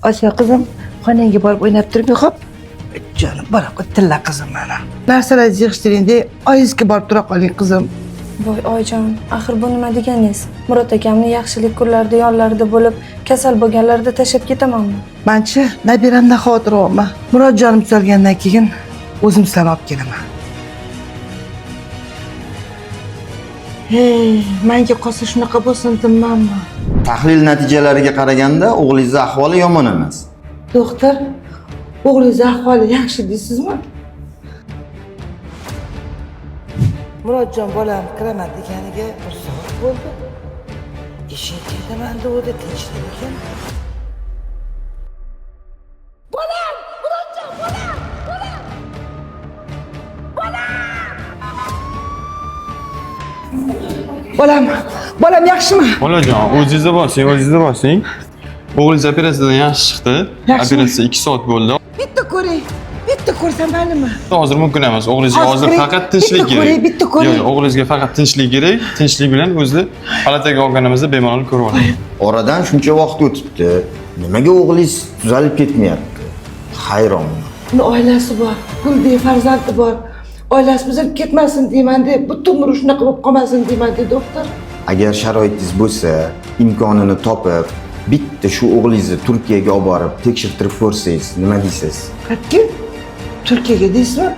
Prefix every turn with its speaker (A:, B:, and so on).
A: Asya qizim, xonangga borib o'ynab turib hop. Canım bırak tilla qizim mana. Narsalar yig'ishtiringda oyingizga borib tura qoling qizim.
B: Voy oyijon, axir bu nima deganingiz? Murod akamni yaxshilik kunlarida yonlarida bo'lib, kasal bo'lganlarida tashlab ketamanmi?
A: Menchi nabiramdan xavotir olma. Murodjonim tuzalgandan keyin o'zim sizlarni olib kelaman. Hey, menga qolsa shunaqa bo'lsin demanmi?
C: Tahlil natijalariga qaraganda o'g'lingiz ahvoli yomon emas.
A: Doktor, o'g'lingiz ahvoli yaxshi deysizmi? Murodjon bolam kiraman deganiga bir soat bo'ldi. Eshik ketaman degandi, tinchlik ekan. Bolam, Murodjon, bolam, bolam. Bolam, bolam yaxshimi?
D: Bolajon, o'zingizda bosing. O'g'lingiz operatsiyadan yaxshi chiqdi.
A: Yaxshimi?
D: Operatsiya 2 soat bo'ldi.
A: Bitta ko'ring. Bitta ko'rsam maylimi?
D: Hozir mumkin emas. O'g'lingizga hozir
A: Hozir
D: faqat tinchlik
A: bitta
D: kerak.
A: ko'ring, bitta ko'ring.
D: Yo'q, o'g'lingizga faqat tinchlik kerak. Tinchlik bilan o'zni palataga olganimizda bemalol ko'rib oling.
C: Oradan shuncha vaqt o'tibdi. Nimaga o'g'lingiz tuzalib ketmayapti? Hayronman.
A: Uni oilasi bor, Gulday farzandi bor. Oilasi buzilib ketmasin deyman deb, butun umr shunaqa bo'lib qolmasin deyman dedi doktor.
C: Agar sharoitingiz bo'lsa, imkonini topib, bitta shu o'g'lingizni Turkiyaga olib borib tekshirtirib ko'rsangiz, nima deysiz?
A: Qayerga? Turkiyaga deysizmi?